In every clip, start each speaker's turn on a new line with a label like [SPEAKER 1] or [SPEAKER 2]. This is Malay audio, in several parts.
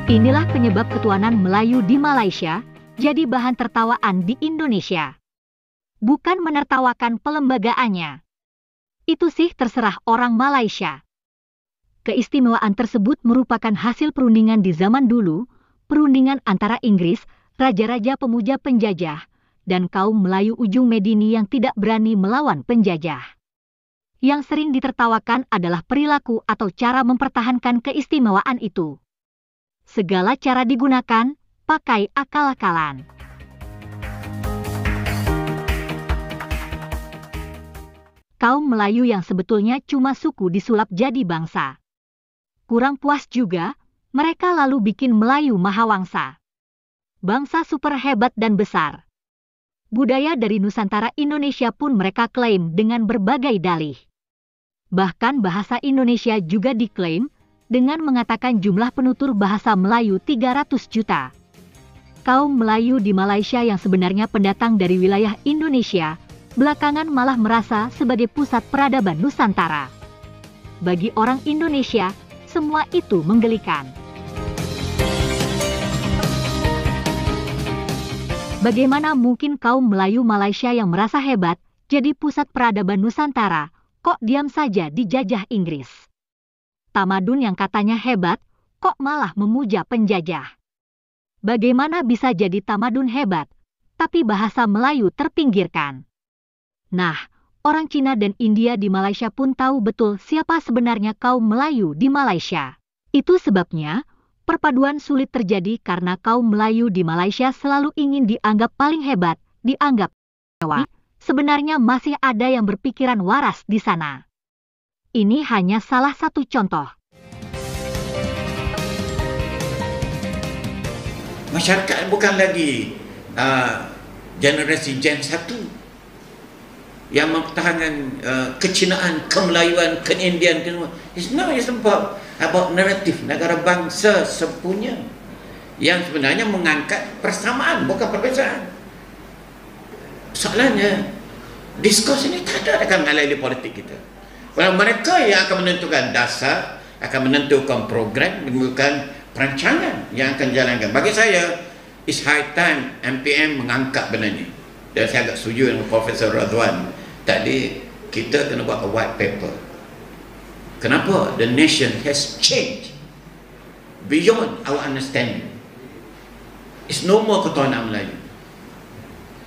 [SPEAKER 1] Inilah penyebab ketuhanan Melayu di Malaysia jadi bahan tertawaan di Indonesia. Bukan menertawakan pelembagaannya. Itu sih terserah orang Malaysia. Keistimewaan tersebut merupakan hasil perundingan di zaman dulu, perundingan antara Inggris, raja-raja pemuja penjajah, dan kaum Melayu ujung Medini yang tidak berani melawan penjajah. Yang sering ditertawakan adalah perilaku atau cara mempertahankan keistimewaan itu. Segala cara digunakan, pakai akal-akalan. Kaum Melayu yang sebetulnya cuma suku disulap jadi bangsa. Kurang puas juga, mereka lalu bikin Melayu Mahawangsa. Bangsa super hebat dan besar. Budaya dari Nusantara Indonesia pun mereka klaim dengan berbagai dalih. Bahkan bahasa Indonesia juga diklaim dengan mengatakan jumlah penutur bahasa Melayu 300 juta. Kaum Melayu di Malaysia yang sebenarnya pendatang dari wilayah Indonesia, belakangan malah merasa sebagai pusat peradaban Nusantara. Bagi orang Indonesia, semua itu menggelikan. Bagaimana mungkin kaum Melayu Malaysia yang merasa hebat jadi pusat peradaban Nusantara, kok diam saja dijajah Inggris? Tamadun yang katanya hebat, kok malah memuja penjajah? Bagaimana bisa jadi tamadun hebat, tapi bahasa Melayu terpinggirkan? Nah, orang Cina dan India di Malaysia pun tahu betul siapa sebenarnya kaum Melayu di Malaysia. Itu sebabnya, perpaduan sulit terjadi karena kaum Melayu di Malaysia selalu ingin dianggap paling hebat, dianggap mewah. Sebenarnya masih ada yang berpikiran waras di sana. Ini hanya salah satu contoh.
[SPEAKER 2] Masyarakat bukan lagi generasi Gen 1 yang mempertahankan kecinaan, kemelayuan, ke-Indian. It's about naratif negara bangsa sepunya yang sebenarnya mengangkat persamaan, bukan perbezaan. Soalannya, diskurs ini tak ada akan mengalir politik kita. Kalau mereka yang akan menentukan dasar, akan menentukan program, menentukan perancangan yang akan jalankan. Bagi saya, it's high time MPM mengangkat benda ni. Dan saya agak setuju dengan Profesor Radwan. Tadi kita kena buat a white paper. Kenapa? The nation has changed beyond our understanding. It's no more ketuhanan Melayu.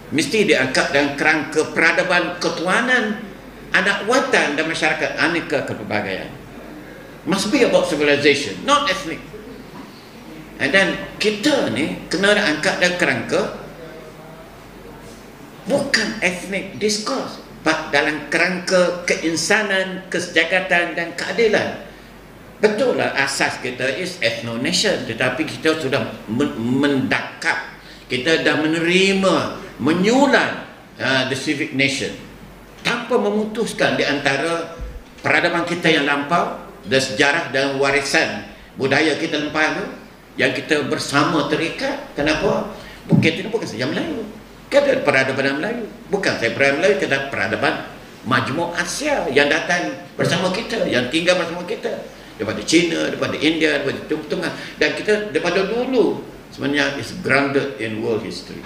[SPEAKER 2] Mesti diangkat dalam kerangka peradaban ketuhanan anak watan dan masyarakat aneka kepelbagaian. Must be about civilization, not ethnic. And then kita ni kena angkat dalam kerangka bukan ethnic discourse, but dalam kerangka keinsanan, kesejakatan dan keadilan. Betul lah asas kita is ethno-nation, tetapi kita sudah mendakap, kita dah menerima, menyulan the civic nation tanpa memutuskan di antara peradaban kita yang lampau dan sejarah dan warisan budaya kita lampau tu yang kita bersama terikat. Kenapa? Kita bukan saja Melayu, kita peradaban Melayu, bukan saya peradaban Melayu, kita peradaban majmuk Asia yang datang bersama kita, yang tinggal bersama kita daripada China, daripada India, daripada Timur Tengah, dan kita daripada dulu sebenarnya is grounded in world history.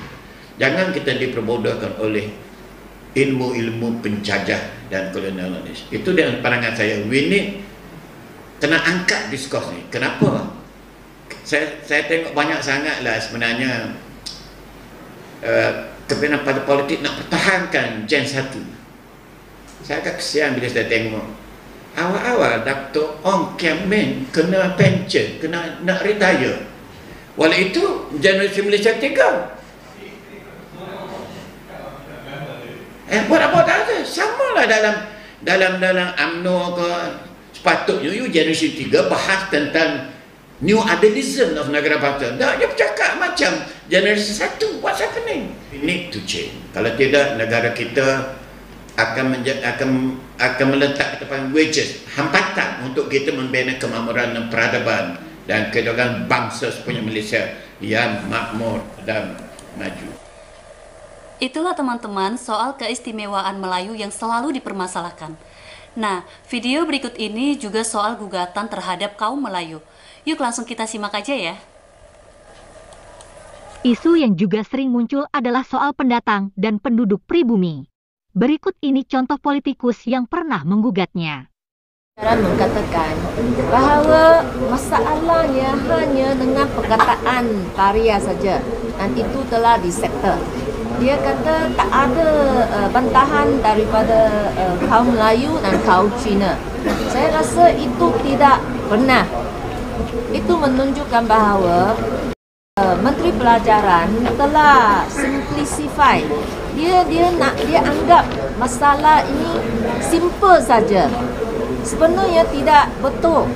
[SPEAKER 2] Jangan kita diperbodohkan oleh ilmu-ilmu penjajah dan kolonialis. Itu dengan pandangan saya, we need kena angkat diskurs ni. Kenapa? Saya tengok banyak sangat lah sebenarnya kepimpinan parti politik nak pertahankan Gen 1. Saya agak kesian bila saya tengok awal-awal Dr. Ong Kiam Min kena pension, kena nak retire. Walau itu generasi Malaysia 3. Buat apa tak ada? Samalah dalam UMNO ke, sepatutnya you generasi 3 bahas tentang new idealism of negara bangsa. Tak, dia bercakap macam generasi 1. What's happening? We need to change. Kalau tidak, negara kita akan meletak di depan wedges, hambatan untuk kita membina kemakmuran dan peradaban dan kedaulatan bangsa sepunya Malaysia yang makmur dan maju.
[SPEAKER 3] Itulah teman-teman soal keistimewaan Melayu yang selalu dipermasalahkan. Nah, video berikut ini juga soal gugatan terhadap kaum Melayu. Yuk langsung kita simak aja ya.
[SPEAKER 1] Isu yang juga sering muncul adalah soal pendatang dan penduduk pribumi. Berikut ini contoh politikus yang pernah menggugatnya.
[SPEAKER 4] Mengatakan bahawa masalahnya hanya dengan perkataan paria saja dan itu telah disettle. Dia kata tak ada bantahan daripada kaum Melayu dan kaum Cina. Saya rasa itu tidak pernah. Itu menunjukkan bahawa Menteri Pelajaran telah simplify. Dia anggap masalah ini simple saja. Sebenarnya tidak betul.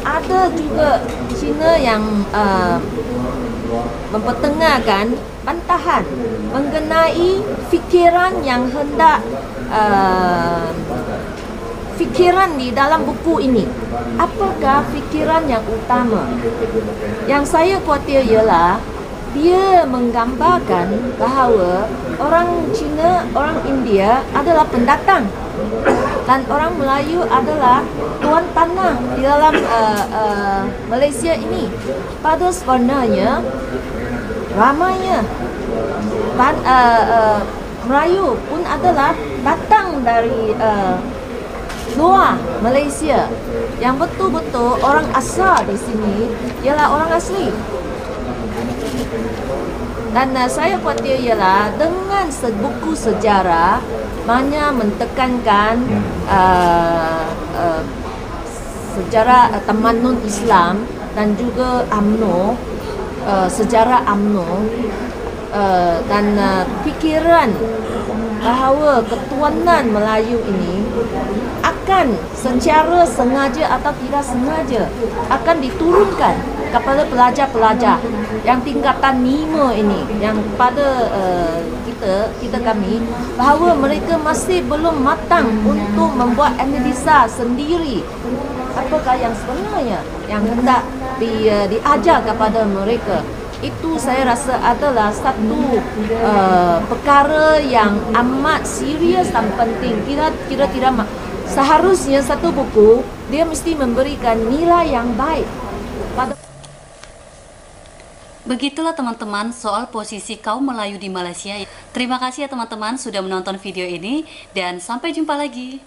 [SPEAKER 4] Ada juga Cina yang mempertengahkan bantahan mengenai fikiran yang hendak fikiran di dalam buku ini. Apakah fikiran yang utama? Yang saya khawatir ialah dia menggambarkan bahawa orang Cina, orang India adalah pendatang dan orang Melayu adalah tuan tanah di dalam Malaysia ini. Pada sebenarnya ramainya Melayu pun adalah datang dari luar Malaysia. Yang betul-betul orang asal di sini ialah orang asli. Dan saya khawatir ialah dengan buku sejarah banyak mentekankan sejarah Tamadun Islam dan juga UMNO, sejarah UMNO dan fikiran bahawa ketuanan Melayu ini akan secara sengaja atau tidak sengaja akan diturunkan kepada pelajar-pelajar yang tingkatan 5 ini, yang pada kita kami, bahawa mereka masih belum matang untuk membuat analisa sendiri apakah yang sebenarnya yang hendak diajar kepada mereka. Itu saya rasa adalah satu perkara yang amat serius dan penting. Kira-kira seharusnya satu buku dia mesti memberikan nilai yang baik pada.
[SPEAKER 3] Begitulah teman-teman soal posisi kaum Melayu di Malaysia. Terima kasih ya teman-teman sudah menonton video ini dan sampai jumpa lagi.